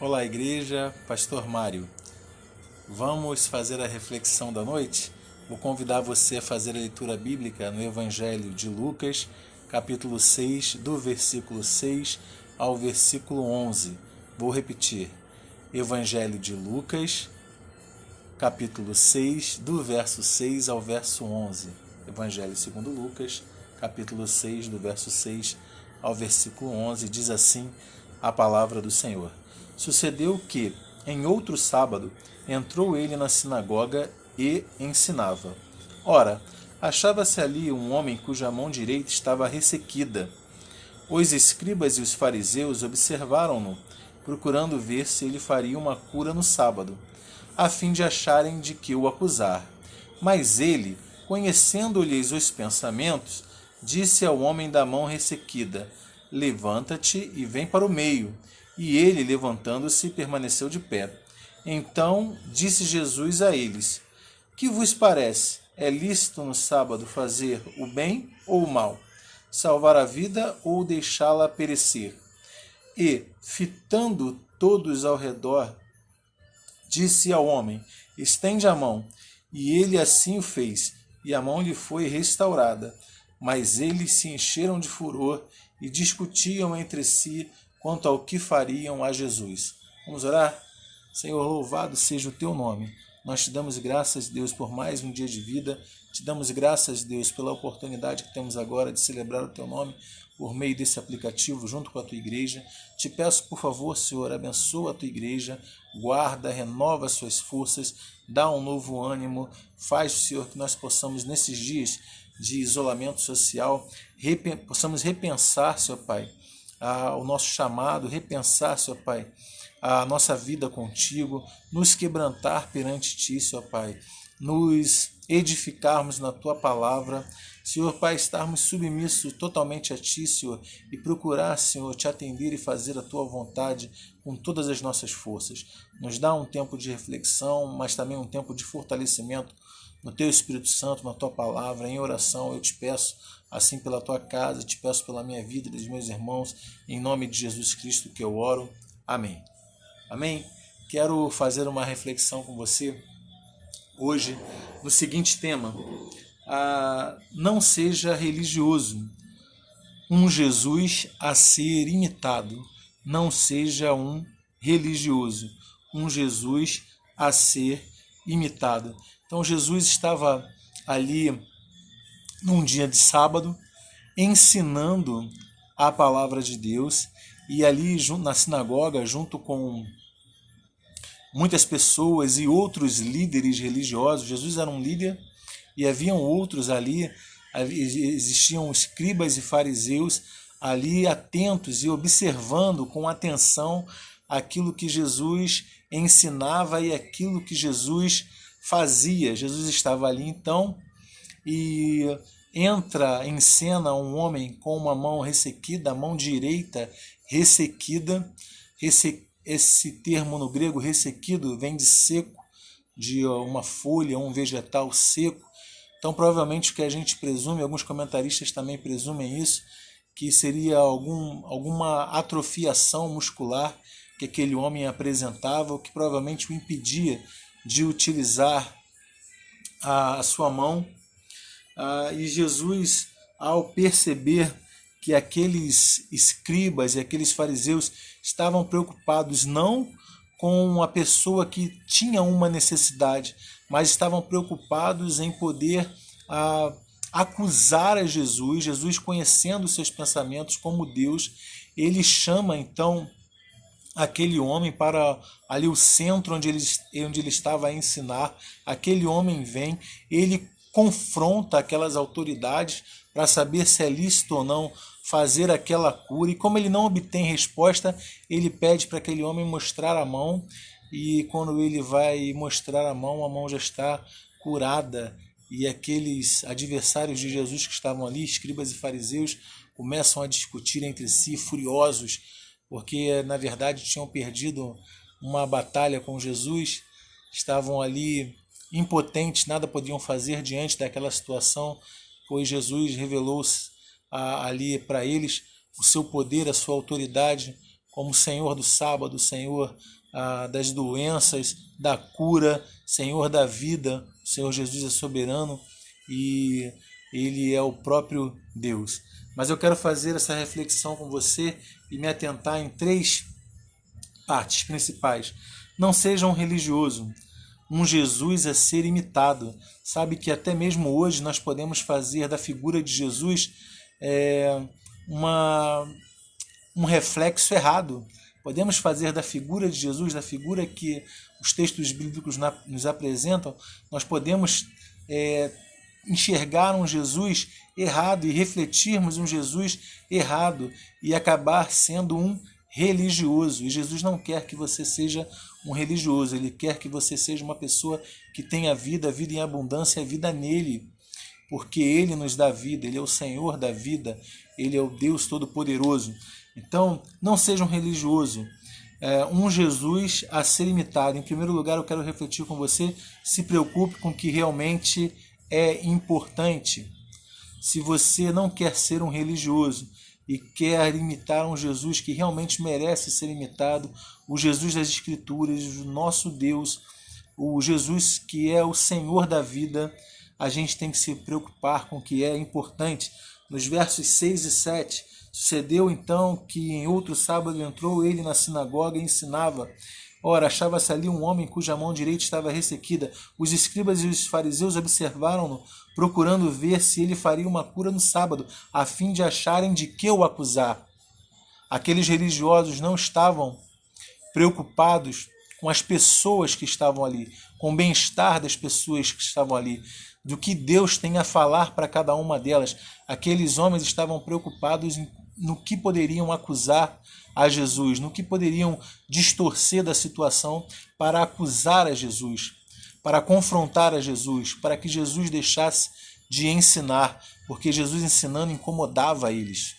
Olá, igreja, Pastor Mário. Vamos fazer a reflexão da noite? Vou convidar você a fazer a leitura bíblica no Evangelho de Lucas, capítulo 6, do versículo 6 ao versículo 11. Vou repetir. Evangelho de Lucas, capítulo 6, do verso 6 ao verso 11. Evangelho segundo Lucas, capítulo 6, do verso 6 ao versículo 11, diz assim a palavra do Senhor. Sucedeu que, em outro sábado, entrou ele na sinagoga e ensinava. Ora, achava-se ali um homem cuja mão direita estava ressequida. Os escribas e os fariseus observaram-no, procurando ver se ele faria uma cura no sábado, a fim de acharem de que o acusar. Mas ele, conhecendo-lhes os pensamentos, disse ao homem da mão ressequida: Levanta-te e vem para o meio. E ele, levantando-se, permaneceu de pé. Então disse Jesus a eles: Que vos parece? É lícito no sábado fazer o bem ou o mal? Salvar a vida ou deixá-la perecer? E, fitando todos ao redor, disse ao homem: Estende a mão. E ele assim o fez, e a mão lhe foi restaurada. Mas eles se encheram de furor e discutiam entre si quanto ao que fariam a Jesus. Vamos orar? Senhor, louvado seja o teu nome. Nós te damos graças, Deus, por mais um dia de vida. Te damos graças, Deus, pela oportunidade que temos agora de celebrar o teu nome por meio desse aplicativo junto com a tua igreja. Te peço, por favor, Senhor, abençoa a tua igreja, guarda, renova as suas forças, dá um novo ânimo. Faz, Senhor, que nós possamos, nesses dias de isolamento social, possamos repensar, Senhor Pai, o nosso chamado, repensar, Senhor Pai, a nossa vida contigo, nos quebrantar perante Ti, Senhor Pai, nos edificarmos na Tua palavra, Senhor Pai, estarmos submissos totalmente a Ti, Senhor, e procurar, Senhor, Te atender e fazer a Tua vontade com todas as nossas forças. Nos dá um tempo de reflexão, mas também um tempo de fortalecimento no Teu Espírito Santo, na Tua palavra, em oração. Eu te peço, assim pela Tua casa, te peço pela minha vida e dos meus irmãos, em nome de Jesus Cristo que eu oro. Amém. Amém? Quero fazer uma reflexão com você hoje no seguinte tema: não seja religioso, um Jesus a ser imitado. Não seja um religioso, um Jesus a ser imitado. Então Jesus estava ali num dia de sábado, ensinando a palavra de Deus, e ali na sinagoga, junto com muitas pessoas e outros líderes religiosos. Jesus era um líder e haviam outros ali, existiam escribas e fariseus ali atentos e observando com atenção aquilo que Jesus ensinava e aquilo que Jesus fazia. Jesus estava ali então e entra em cena um homem com uma mão ressequida, a mão direita ressequida. Esse termo no grego ressequido vem de seco, de uma folha, um vegetal seco. Então provavelmente o que a gente presume, alguns comentaristas também presumem isso, que seria alguma atrofiação muscular que aquele homem apresentava, o que provavelmente o impedia de utilizar a sua mão. E Jesus, ao perceber que aqueles escribas e aqueles fariseus estavam preocupados não com a pessoa que tinha uma necessidade, mas estavam preocupados em poder acusar a Jesus. Jesus, conhecendo seus pensamentos como Deus, ele chama então aquele homem para ali o centro onde ele estava a ensinar. Aquele homem vem, ele confronta aquelas autoridades para saber se é lícito ou não fazer aquela cura. E como ele não obtém resposta, ele pede para aquele homem mostrar a mão. E quando ele vai mostrar a mão já está curada. E aqueles adversários de Jesus que estavam ali, escribas e fariseus, começam a discutir entre si, furiosos, porque na verdade tinham perdido uma batalha com Jesus, estavam ali impotentes, nada podiam fazer diante daquela situação, pois Jesus revelou ali para eles o seu poder, a sua autoridade, como Senhor do sábado, Senhor das doenças, da cura, Senhor da vida. O Senhor Jesus é soberano e Ele é o próprio Deus. Mas eu quero fazer essa reflexão com você e me atentar em 3 partes principais. Não seja um religioso, um Jesus a ser imitado. Sabe que até mesmo hoje nós podemos fazer da figura de Jesus um reflexo errado. Podemos fazer da figura de Jesus, da figura que os textos bíblicos nos apresentam, nós podemos enxergar um Jesus errado e refletirmos um Jesus errado e acabar sendo um religioso. E Jesus não quer que você seja um religioso, Ele quer que você seja uma pessoa que tenha vida em abundância, a vida nele, porque Ele nos dá vida, Ele é o Senhor da vida, Ele é o Deus Todo-Poderoso. Então, não seja um religioso, um Jesus a ser imitado. Em primeiro lugar, eu quero refletir com você, se preocupe com o que realmente é importante. Se você não quer ser um religioso e quer imitar um Jesus que realmente merece ser imitado, o Jesus das Escrituras, o nosso Deus, o Jesus que é o Senhor da vida, a gente tem que se preocupar com o que é importante. Nos versos 6 e 7, sucedeu então que em outro sábado entrou ele na sinagoga e ensinava. Ora, achava-se ali um homem cuja mão direita estava ressequida. Os escribas e os fariseus observaram-no, procurando ver se ele faria uma cura no sábado, a fim de acharem de que o acusar. Aqueles religiosos não estavam preocupados com as pessoas que estavam ali, com o bem-estar das pessoas que estavam ali, do que Deus tem a falar para cada uma delas. Aqueles homens estavam preocupados no que poderiam acusar a Jesus, no que poderiam distorcer da situação para acusar a Jesus, para confrontar a Jesus, para que Jesus deixasse de ensinar, porque Jesus ensinando incomodava eles.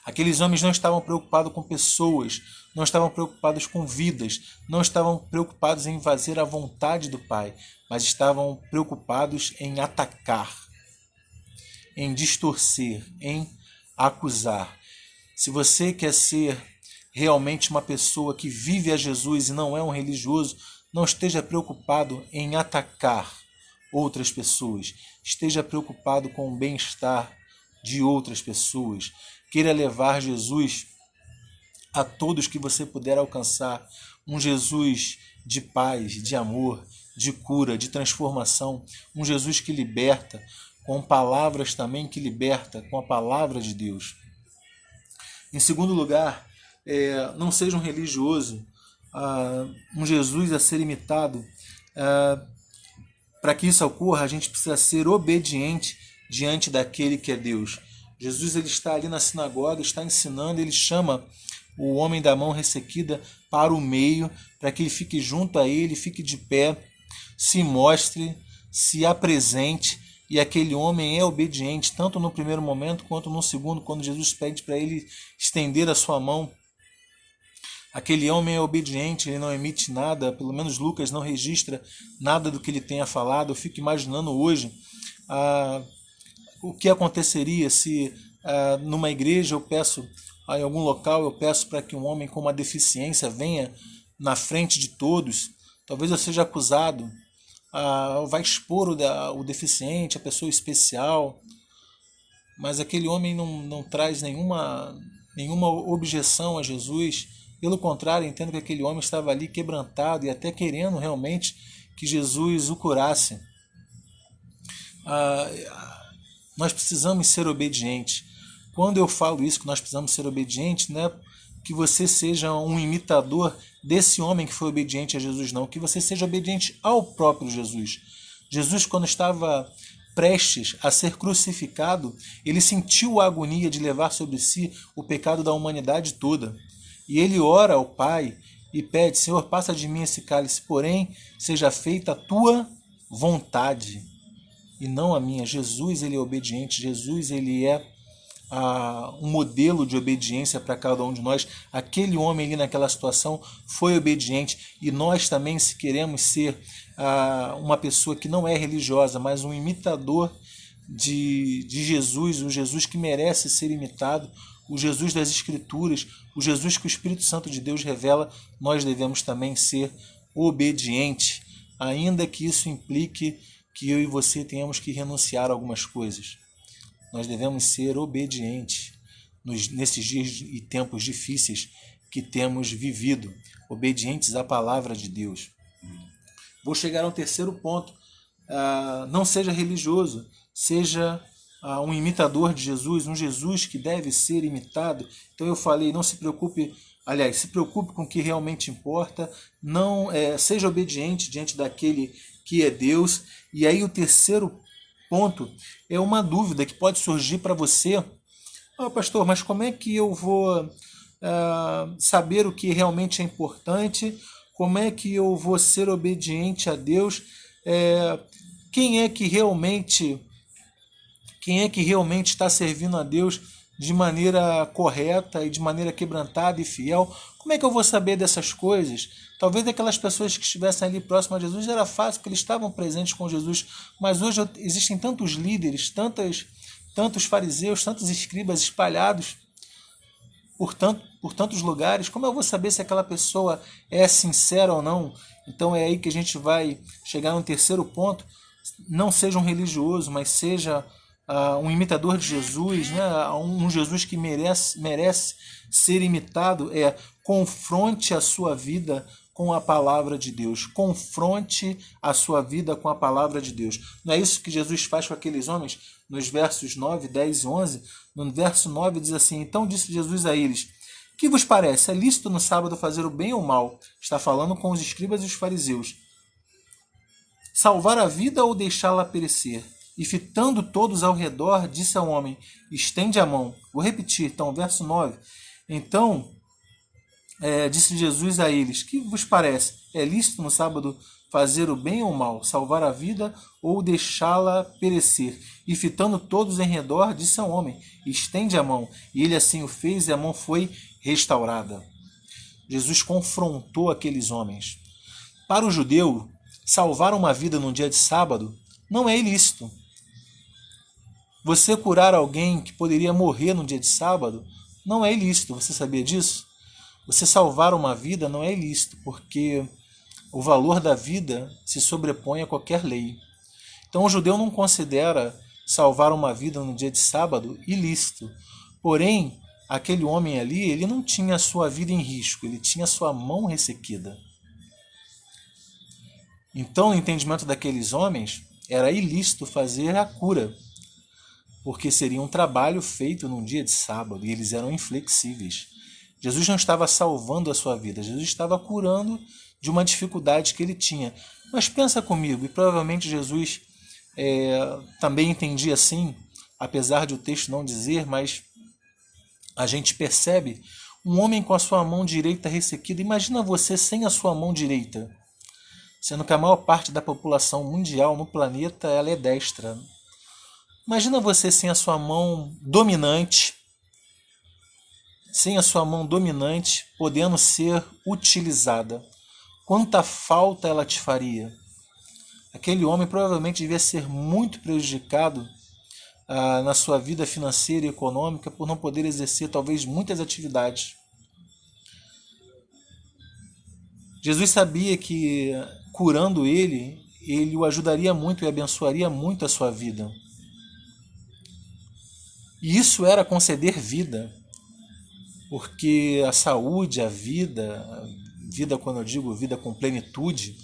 Aqueles homens não estavam preocupados com pessoas, não estavam preocupados com vidas, não estavam preocupados em fazer a vontade do Pai, mas estavam preocupados em atacar, em distorcer, em acusar. Se você quer ser realmente uma pessoa que vive a Jesus e não é um religioso, não esteja preocupado em atacar outras pessoas. Esteja preocupado com o bem-estar de outras pessoas. Queira levar Jesus a todos que você puder alcançar. Um Jesus de paz, de amor, de cura, de transformação. Um Jesus que liberta, com palavras também que liberta, com a palavra de Deus. Em segundo lugar, não seja um religioso, um Jesus a ser imitado. Para que isso ocorra, a gente precisa ser obediente diante daquele que é Deus. Jesus ele está ali na sinagoga, está ensinando, ele chama o homem da mão ressequida para o meio, para que ele fique junto a ele, fique de pé, se mostre, se apresente. E aquele homem é obediente, tanto no primeiro momento quanto no segundo, quando Jesus pede para ele estender a sua mão. Aquele homem é obediente, ele não emite nada, pelo menos Lucas não registra nada do que ele tenha falado. Eu fico imaginando hoje o que aconteceria se numa igreja eu peço, em algum local eu peço para que um homem com uma deficiência venha na frente de todos. Talvez eu seja acusado, vai expor o deficiente, a pessoa especial, mas aquele homem não traz nenhuma objeção a Jesus. Pelo contrário, entendo que aquele homem estava ali quebrantado e até querendo realmente que Jesus o curasse. Nós precisamos ser obedientes. Quando eu falo isso, que nós precisamos ser obedientes, não é que você seja um imitador desse homem que foi obediente a Jesus, não. Que você seja obediente ao próprio Jesus. Jesus, quando estava prestes a ser crucificado, ele sentiu a agonia de levar sobre si o pecado da humanidade toda. E ele ora ao Pai e pede: Senhor, passa de mim esse cálice, porém seja feita a tua vontade e não a minha. Jesus ele é obediente, Jesus ele é um modelo de obediência para cada um de nós. Aquele homem ali naquela situação foi obediente, e nós também, se queremos ser uma pessoa que não é religiosa, mas um imitador de Jesus, o Jesus que merece ser imitado, o Jesus das Escrituras, o Jesus que o Espírito Santo de Deus revela, nós devemos também ser obedientes, ainda que isso implique que eu e você tenhamos que renunciar a algumas coisas. Nós devemos ser obedientes nesses dias e tempos difíceis que temos vivido, obedientes à palavra de Deus. Vou chegar ao terceiro ponto. Não seja religioso, seja um imitador de Jesus, um Jesus que deve ser imitado. Então eu falei, não se preocupe, aliás, se preocupe com o que realmente importa, não seja obediente diante daquele que é Deus. E aí o terceiro ponto é uma dúvida que pode surgir para você. Pastor, mas como é que eu vou saber o que realmente é importante? Como é que eu vou ser obediente a Deus? Quem é que realmente está servindo a Deus de maneira correta e de maneira quebrantada e fiel? Como é que eu vou saber dessas coisas? Talvez aquelas pessoas que estivessem ali próximas a Jesus era fácil, porque eles estavam presentes com Jesus, mas hoje existem tantos líderes, tantos fariseus, tantos escribas espalhados por tantos lugares. Como eu vou saber se aquela pessoa é sincera ou não? Então é aí que a gente vai chegar no terceiro ponto. Não seja um religioso, mas seja um imitador de Jesus, né? Um Jesus que merece ser imitado. Confronte a sua vida com a palavra de Deus. Confronte a sua vida com a palavra de Deus. Não é isso que Jesus faz com aqueles homens? Nos versos 9, 10 e 11, no verso 9 diz assim: então disse Jesus a eles: que vos parece? É lícito no sábado fazer o bem ou o mal? Está falando com os escribas e os fariseus. Salvar a vida ou deixá-la perecer? E fitando todos ao redor, disse ao homem: estende a mão. Vou repetir, então, verso 9. Então, disse Jesus a eles: que vos parece? É lícito no sábado fazer o bem ou o mal? Salvar a vida ou deixá-la perecer? E fitando todos em redor, disse ao homem: estende a mão. E ele assim o fez, e a mão foi restaurada. Jesus confrontou aqueles homens. Para o judeu, salvar uma vida num dia de sábado não é ilícito. Você curar alguém que poderia morrer no dia de sábado não é ilícito. Você sabia disso? Você salvar uma vida não é ilícito, porque o valor da vida se sobrepõe a qualquer lei. Então o judeu não considera salvar uma vida no dia de sábado ilícito. Porém, aquele homem ali, ele não tinha a sua vida em risco, ele tinha a sua mão ressequida. Então, no entendimento daqueles homens, era ilícito fazer a cura, porque seria um trabalho feito num dia de sábado, e eles eram inflexíveis. Jesus não estava salvando a sua vida, Jesus estava curando de uma dificuldade que ele tinha. Mas pensa comigo, e provavelmente Jesus também entendia assim, apesar de o texto não dizer, mas a gente percebe um homem com a sua mão direita ressequida. Imagina você sem a sua mão direita, sendo que a maior parte da população mundial no planeta ela é destra. Imagina você sem a sua mão dominante, podendo ser utilizada. Quanta falta ela te faria? Aquele homem provavelmente devia ser muito prejudicado na sua vida financeira e econômica por não poder exercer talvez muitas atividades. Jesus sabia que curando ele o ajudaria muito e abençoaria muito a sua vida. E isso era conceder vida, porque a saúde, a vida quando eu digo vida com plenitude,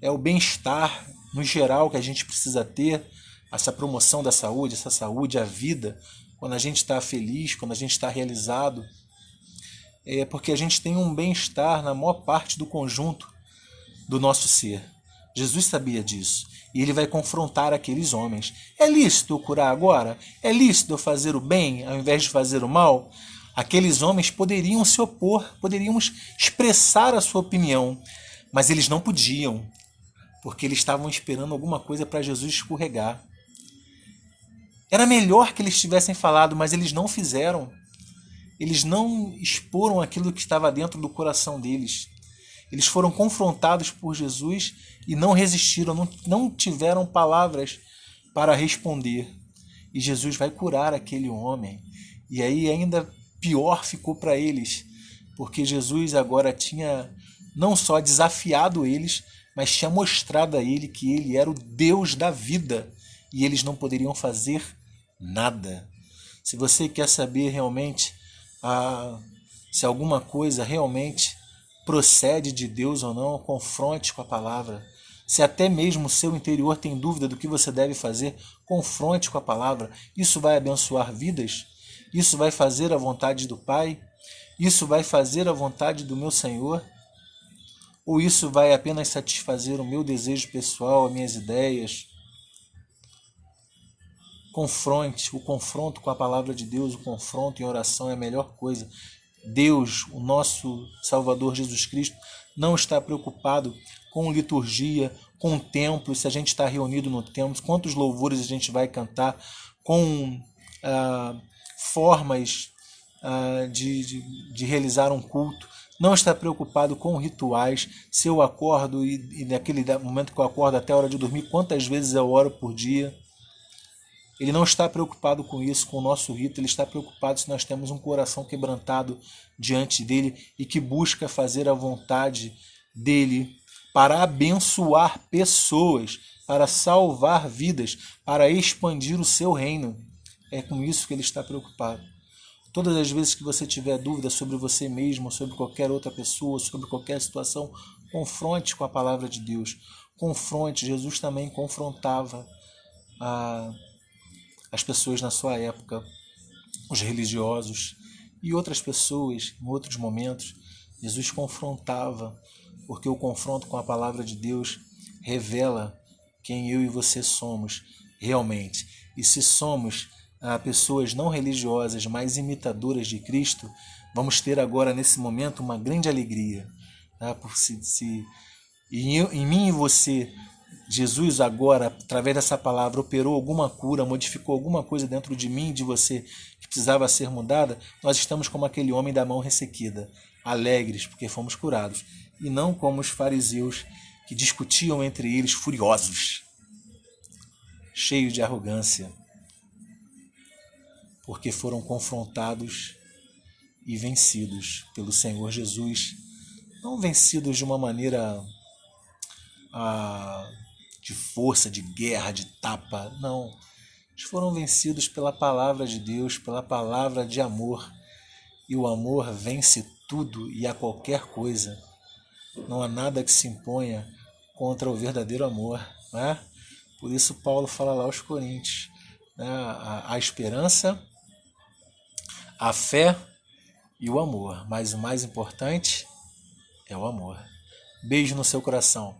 é o bem-estar no geral que a gente precisa ter, essa promoção da saúde, essa saúde, a vida, quando a gente está feliz, quando a gente está realizado, é porque a gente tem um bem-estar na maior parte do conjunto do nosso ser. Jesus sabia disso. E ele vai confrontar aqueles homens. É lícito eu curar agora? É lícito eu fazer o bem ao invés de fazer o mal? Aqueles homens poderiam se opor, poderiam expressar a sua opinião, mas eles não podiam, porque eles estavam esperando alguma coisa para Jesus escorregar. Era melhor que eles tivessem falado, mas eles não fizeram. Eles não exporam aquilo que estava dentro do coração deles. Eles foram confrontados por Jesus e não resistiram, não tiveram palavras para responder. E Jesus vai curar aquele homem. E aí ainda pior ficou para eles, porque Jesus agora tinha não só desafiado eles, mas tinha mostrado a ele que ele era o Deus da vida e eles não poderiam fazer nada. Se você quer saber realmente se alguma coisa realmente procede de Deus ou não, confronte com a palavra. Se até mesmo o seu interior tem dúvida do que você deve fazer, confronte com a palavra. Isso vai abençoar vidas? Isso vai fazer a vontade do Pai? Isso vai fazer a vontade do meu Senhor? Ou isso vai apenas satisfazer o meu desejo pessoal, as minhas ideias? Confronte, o confronto com a palavra de Deus, o confronto em oração é a melhor coisa. Deus, o nosso Salvador Jesus Cristo, não está preocupado com liturgia, com templo, se a gente está reunido no templo, quantos louvores a gente vai cantar, com formas de realizar um culto. Não está preocupado com rituais, se eu acordo e naquele momento que eu acordo até a hora de dormir, quantas vezes eu oro por dia. Ele não está preocupado com isso, com o nosso rito, ele está preocupado se nós temos um coração quebrantado diante dele e que busca fazer a vontade dele para abençoar pessoas, para salvar vidas, para expandir o seu reino. É com isso que ele está preocupado. Todas as vezes que você tiver dúvida sobre você mesmo, sobre qualquer outra pessoa, sobre qualquer situação, confronte com a palavra de Deus. Confronte. Jesus também confrontava as pessoas na sua época, os religiosos e outras pessoas em outros momentos. Jesus confrontava, porque o confronto com a palavra de Deus revela quem eu e você somos realmente. E se somos pessoas não religiosas, mas imitadoras de Cristo, vamos ter agora nesse momento uma grande alegria. Por se em mim e você, Jesus agora, através dessa palavra, operou alguma cura, modificou alguma coisa dentro de mim e de você que precisava ser mudada, nós estamos como aquele homem da mão ressequida, alegres porque fomos curados, e não como os fariseus que discutiam entre eles furiosos, cheios de arrogância, porque foram confrontados e vencidos pelo Senhor Jesus, não vencidos de uma maneira de força, de guerra, de tapa, não. Eles foram vencidos pela palavra de Deus, pela palavra de amor. E o amor vence tudo e a qualquer coisa. Não há nada que se imponha contra o verdadeiro amor. Né? Por isso Paulo fala lá aos Coríntios. Né? A esperança, a fé e o amor. Mas o mais importante é o amor. Beijo no seu coração.